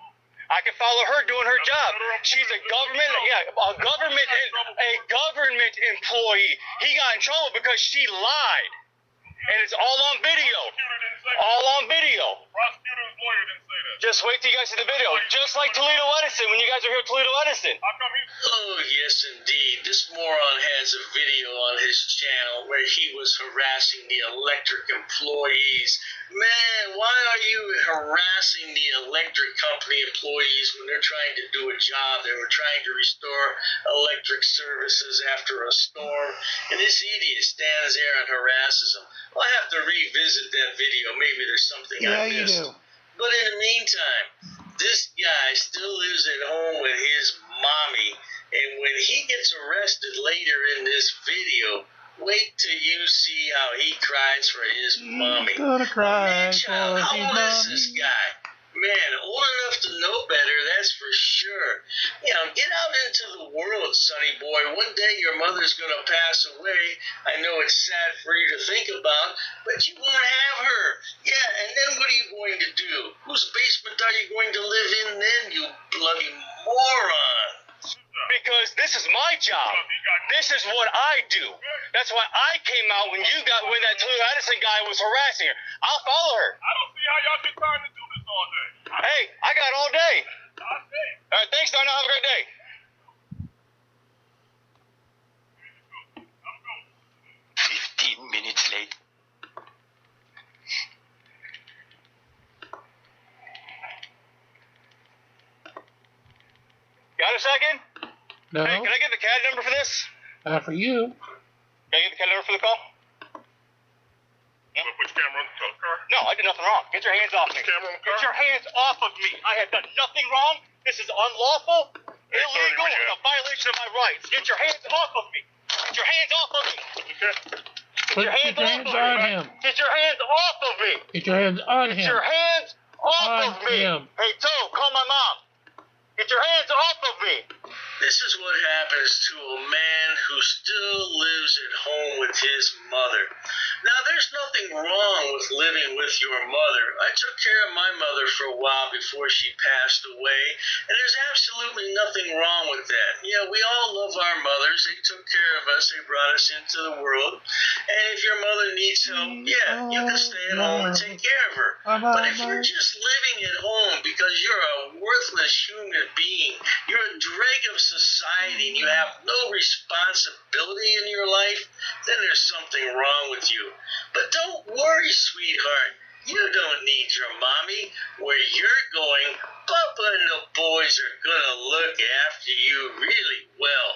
I can follow her doing her job. She's a government employee. He got in trouble because she lied. And it's all on video. Prosecutor's lawyer didn't say that. Just wait till you guys see the video. Just like Toledo Edison, when you guys are here at Toledo Edison. How come Oh, yes, indeed. This moron has a video on his channel where he was harassing the electric employees. Man, why are you harassing the electric company employees when they're trying to do a job? They were trying to restore electric services after a storm, and this idiot stands there and harasses them. Well, I have to revisit that video. Maybe there's something I missed. You do. But in the meantime, this guy still lives at home with his mommy, and when he gets arrested later in this video, wait till you see how he cries for his mommy. He's gonna cry for How his old is mommy. this guy? Man, old enough to know better, that's for sure. You know, get out into the world, sonny boy. One day your mother's going to pass away. I know it's sad for you to think about, but you won't have her. Yeah, and then what are you going to do? Whose basement are you going to live in then, you bloody moron? Because this is my job. This is what I do. That's why I came out when that Toledo Edison guy was harassing her. I'll follow her. I don't see how y'all get time to do this all day. Hey, I got all day. I see. All right, thanks, Darnell. Have a great day. 15 minutes late. Got a second? No. Hey, can I get the CAD number for this? For you. Can I get the CAD number for the call? You want to put your camera on the car? No, I did nothing wrong. Get your hands off me. Camera on the car? Get your hands off of me. I have done nothing wrong. This is unlawful, illegal, and a violation of my rights. Get your hands off of me. Get your hands off of me. Okay. Put your hands on him. Get your hands off of me. Get your hands on Get him. your hands off of me. him. Hey, Toe, call my mom. Get your hands off of me. This is what happens to a man who still lives at home with his mother. Now, there's nothing wrong with living with your mother. I took care of my mother for a while before she passed away, and there's absolutely nothing wrong with that. Yeah, we all love our mothers. They took care of us. They brought us into the world. And if your mother needs help, yeah, you can stay at home and take care of her. But if you're just living at home because you're a worthless human being, you're a dreg of society, and you have no responsibility in your life, then there's something wrong with you. But don't worry, sweetheart. You don't need your mommy. Where you're going, Papa and the boys are gonna look after you really well.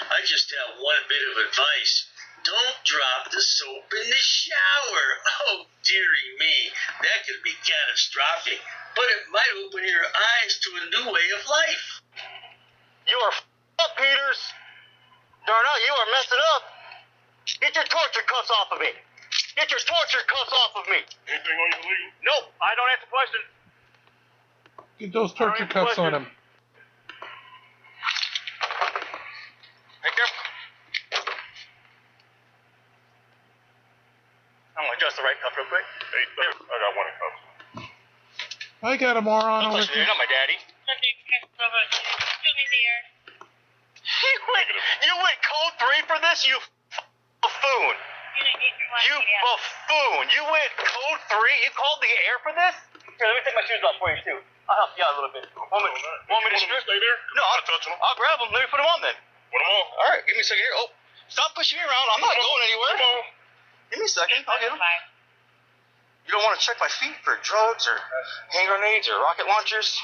I just have one bit of advice. Don't drop the soap in the shower. Oh, dearie me. That could be catastrophic, but it might open your eyes to a new way of life. You are up, Peters. Darnell, you are messing up. Get your torture cuffs off of me. Get your torture cuffs off of me. Anything on your leave? Nope, I don't answer questions. Get those torture cuffs on him. Hey, careful. I got a moron over You're here. not my daddy. You went code 3 for this, you buffoon. You buffoon. You went code 3? You called the air for this? Here, let me take my shoes off for you, too. I'll help you out a little bit. Want me to strip? Stay there? No, I'll touch them. I'll grab them. Let me put them on then. Put them on. All right, give me a second here. Oh, stop pushing me around. I'm not going anywhere. Come on. Give me a second. I'll get them. You don't want to check my feet for drugs or hand grenades or rocket launchers?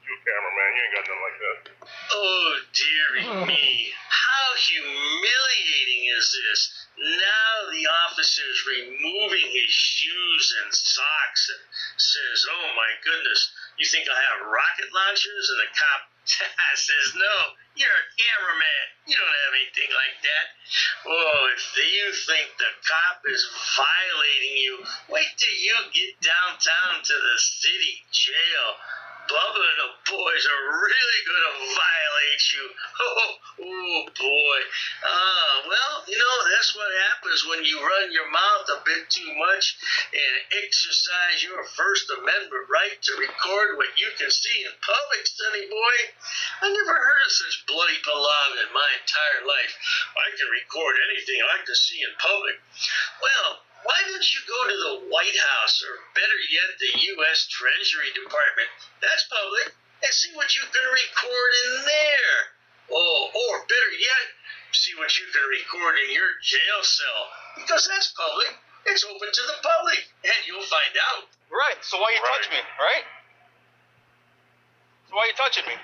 You a cameraman. You ain't got nothing like that. Oh, dearie me. How humiliating is this? Now the officer's removing his shoes and socks and says, oh my goodness, you think I have rocket launchers? And the cop says, no, you're a cameraman. You don't have anything like that. Oh, if you think the cop is violating you, wait till you get downtown to the city jail. Bubba and the boys are really going to violate you. Oh boy. Well, you know, that's what happens when you run your mouth a bit too much and exercise your First Amendment right to record what you can see in public, sonny boy. I never heard of such bloody palaver in my entire life. I can record anything I can see in public. Well, why don't you go to the White House, or better yet, the U.S. Treasury Department, that's public, and see what you can record in there? Oh, or better yet, see what you can record in your jail cell, because that's public. It's open to the public, and you'll find out. Right, so why you touch me, right? So why you touching me?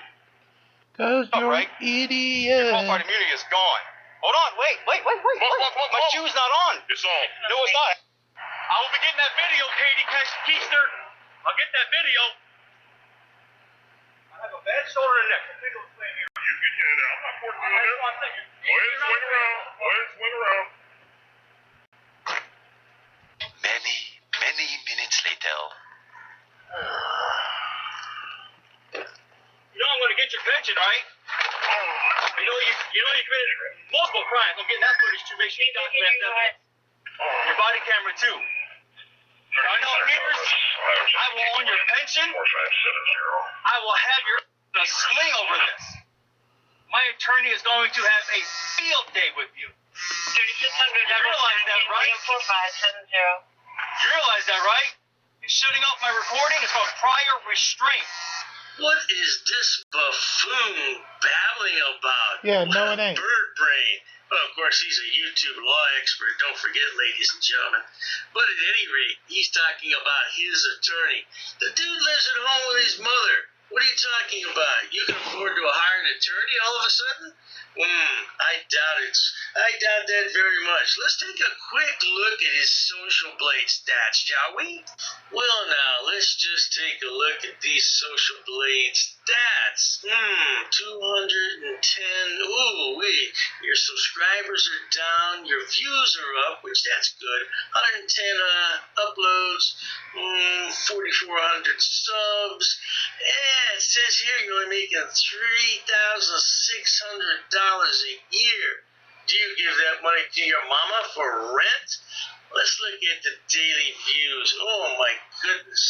Because you're an idiot. Your qualified immunity is gone. Hold on, wait. My shoe's not on. It's on. No, it's not. I will be getting that video, Katie Keister. I'll get that video. I have a bad shoulder and neck. Take a swing here. You get in there. I'm not forcing you in there. Go ahead and swing around. Go ahead and swing around. Many minutes later. You know I'm going to get your pension, right? You know you committed multiple crimes. I'm getting that footage to make sure you document that. Your body camera too. I know Peters. I will own your pension. I will have your a sling over this. My attorney is going to have a field day with you. You realize that, right? You realize that, right? And shutting off my recording is called prior restraint. What is this buffoon babbling about? Yeah, no, it ain't. Bird brain. Well, of course, he's a YouTube law expert, don't forget, ladies and gentlemen. But at any rate, he's talking about his attorney. The dude lives at home with his mother. What are you talking about? You can afford to hire an attorney all of a sudden? I doubt it. I doubt that very much. Let's take a quick look at his social blade stats, shall we? Well, now, let's just take a look at these social blade stats. 210. Ooh, your subscribers are down. Your views are up, which that's good. 110 uploads. 4,400 subs. Yeah, it says here you're only making $3,600 a year. Do you give that money to your mama for rent? Let's look at the daily views. Oh my goodness.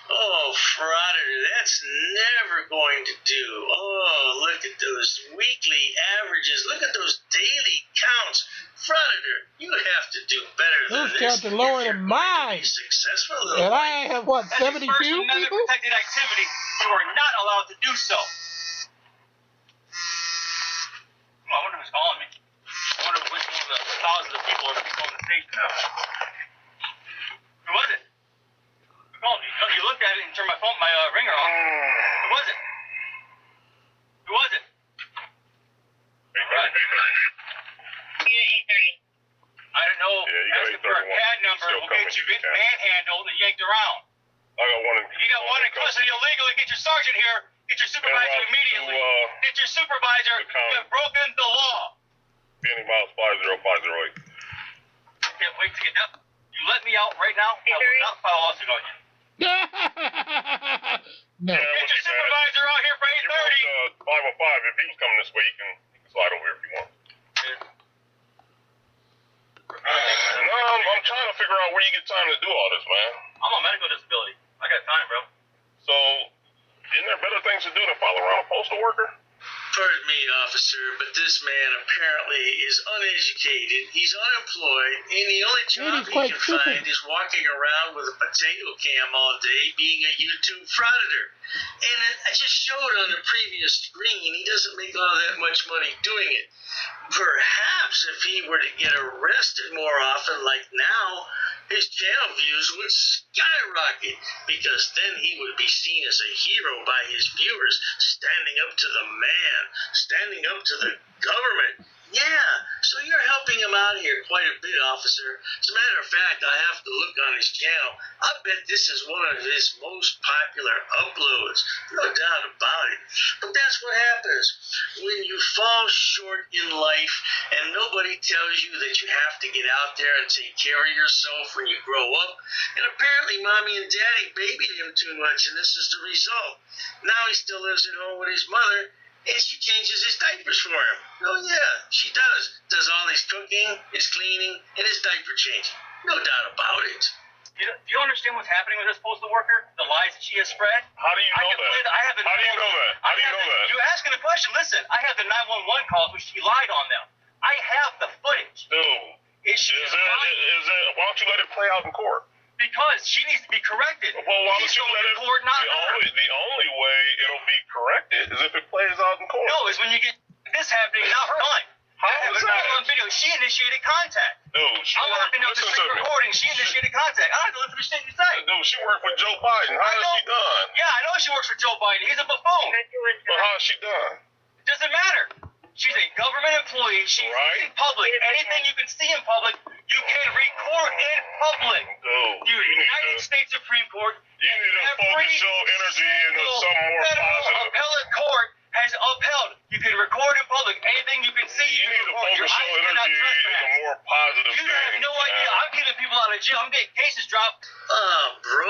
Oh, Frauditor, that's never going to do. Oh, look at those weekly averages. Look at those daily counts. Frauditor, you have to do better than Those this. counts are lower than mine. Successful. And I have, what, 72 First Amendment people? protected activity. You are not allowed to do so. I wonder who's calling me. I wonder which one of the thousands of people are on the stage now. Who was it? Who called me? You looked at it and turned my ringer off. Who was it? Who was it? I don't know. Asking for a CAD number will get you manhandled and yanked around. I got one in. You got one in custody illegally. Get your sergeant here. Get your supervisor immediately. Get your supervisor. You have broken the law. Benny Miles 50508. Can't wait to get out. You let me out right now. I will not file a lawsuit on you. No. Get your supervisor out here for 8:30. 505. If he was coming this way, he can slide over here if he wants. No, I'm trying to figure out where you get time to do all this, man. I'm on medical disability. I got time, bro. things to do than follow around a postal worker? Pardon me, officer, but this man apparently is uneducated, he's unemployed, and the only job he can find is walking around with a potato cam all day being a YouTube frauditor. And I just showed on the previous screen, he doesn't make all that much money doing it. Perhaps if he were to get arrested more often like now, his channel views would skyrocket, because then he would be seen as a hero by his viewers, standing up to the man, standing up to the government. Yeah, so you're helping him out here quite a bit, officer. As a matter of fact, I have to look on his channel. I bet this is one of his most popular uploads, no doubt about it. But that's what happens when you fall short in life and nobody tells you that you have to get out there and take care of yourself when you grow up. And apparently mommy and daddy babied him too much, and this is the result. Now he still lives at home with his mother, and she changes his diapers for him. Oh yeah, she does. Does all his cooking, his cleaning, and his diaper changing. No doubt about it. Do you understand what's happening with this postal worker? The lies that she has spread? How do you know that? How do you know that? How do you know that? You're asking a question. Listen, I have the 911 calls where she lied on them. I have the footage. Dude, why don't you let it play out in court? Because she needs to be corrected. Well, why don't you let it? The only way it'll be corrected is if it plays out in court. No, is when you get this happening, not her line. How is that? On video, she initiated contact. Dude, I'm working up the street recording. She initiated contact. I don't have to listen to shit you say. Dude, she worked with Joe Biden. How is she done? Yeah, I know she works for Joe Biden. He's a buffoon. But how is she done? Doesn't matter. She's a government employee. She's in public. Anything you can see in public, you can record in public. Dude, the United States Supreme Court. You need to focus your energy into something more positive. Appellate court has upheld. You can record in public. Anything you can see, you need to focus your energy into more positive things. You have no idea. I'm getting people out of jail. I'm getting cases dropped. Bro,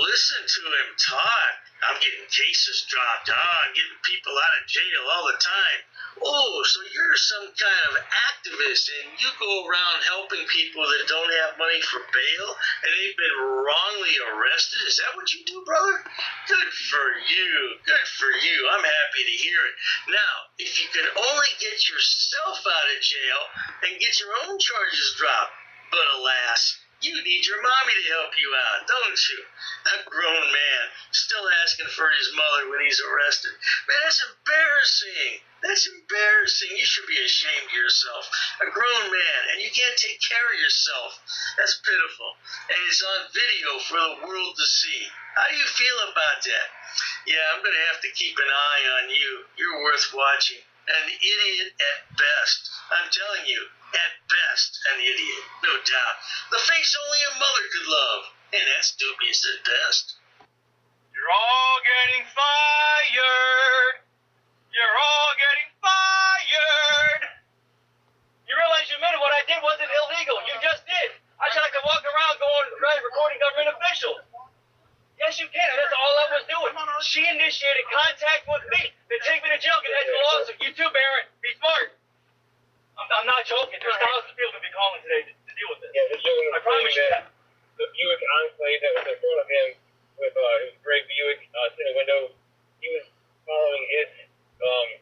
listen to him talk. I'm getting cases dropped. I'm getting people out of jail all the time. Oh, so you're some kind of activist and you go around helping people that don't have money for bail and they've been wrongly arrested? Is that what you do, brother? Good for you. Good for you. I'm happy to hear it. Now, if you can only get yourself out of jail and get your own charges dropped, but alas, you need your mommy to help you out, don't you? A grown man still asking for his mother when he's arrested. Man, that's embarrassing. That's embarrassing. You should be ashamed of yourself. A grown man, and you can't take care of yourself. That's pitiful. And it's on video for the world to see. How do you feel about that? Yeah, I'm going to have to keep an eye on you. You're worth watching. An idiot at best. I'm telling you, at best, an idiot, no doubt. The face only a mother could love, and that's dubious at best. You're all getting fired. You're all getting fired. You realize you admitted what I did wasn't illegal. You just did. I tried to walk around recording government officials. Yes, you can. That's all I was doing. She initiated contact with me. They take me to jail, get head to the lawsuit. You too, Barron. Be smart. I'm not joking. There's thousands of people going to be calling today to deal with this. Yeah, I promise you that. The Buick Enclave that was in front of him with his gray Buick in the window, he was following it.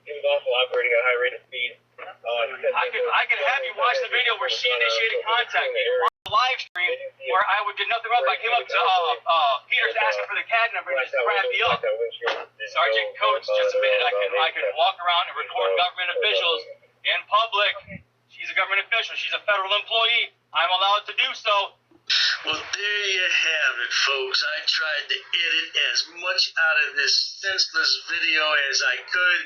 He was also operating at a high rate of speed. I can have you watch the video where she initiated contact. Live stream where I would get nothing up. I came up to Peter's asking for the CAD number and just grabbed me up. Sergeant Coates just admitted I can walk around and record government officials in public. She's a government official. She's a federal employee. I'm allowed to do so. Well, there you have it, folks. I tried to edit as much out of this senseless video as I could,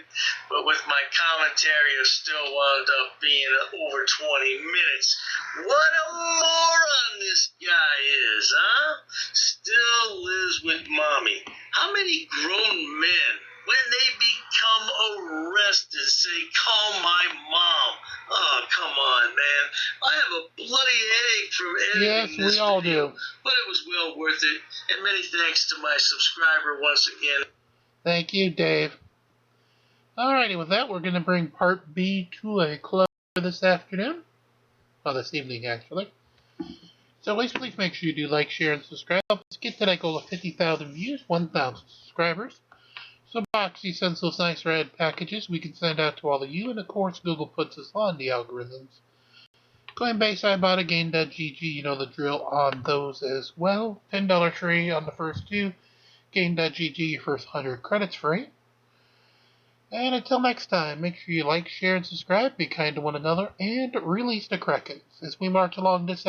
but with my commentary, it still wound up being over 20 minutes. What a moron this guy is, huh? Still lives with mommy. How many grown men, when they become arrested, say, call my mom? Oh, come on, man. I have a bloody headache from editing this all video, do. but it was well worth it. And many thanks to my subscriber once again. Thank you, Dave. Alrighty, with that, we're going to bring Part B to a close this afternoon. Well, this evening, actually. So please make sure you do like, share, and subscribe. Let's get to that goal of 50,000 views, 1,000 subscribers. So Boxy sends those nice red packages we can send out to all of you, and of course Google puts us on the algorithms. Coinbase, Ibotta, Gain.gg, you know the drill on those as well. $10 free on the first two. Gain.gg, your first 100 credits free. And until next time, make sure you like, share, and subscribe. Be kind to one another, and release the Krakens as we march along this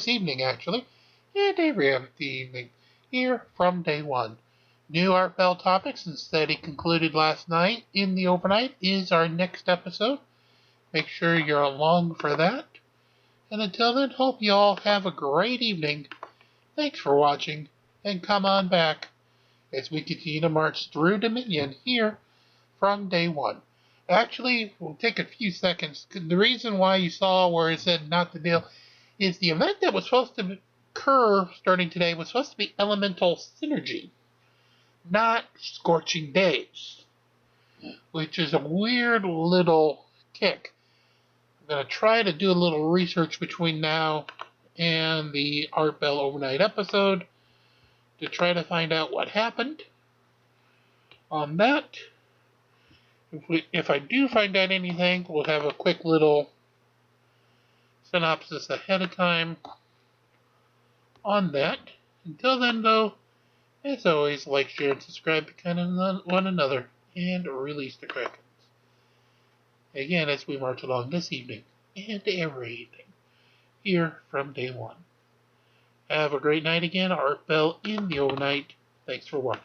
evening, and every other evening here from day one. New Art Bell topics, instead he concluded last night in the overnight, is our next episode. Make sure you're along for that. And until then, hope you all have a great evening. Thanks for watching, and come on back as we continue to march through Dominion here from day one. Actually, we'll take a few seconds. The reason why you saw where it said not the deal is the event that was supposed to occur starting today was supposed to be Elemental Synergy, not Scorching Days, which is a weird little kick. I'm going to try to do a little research between now and the Art Bell overnight episode to try to find out what happened on that. If I do find out anything, we'll have a quick little synopsis ahead of time on that. Until then, though, as always, like, share, and subscribe to kind of one another, and release the Krakens. Again, as we march along this evening, and every evening, here from day one. Have a great night again. Art Bell in the overnight. Thanks for watching.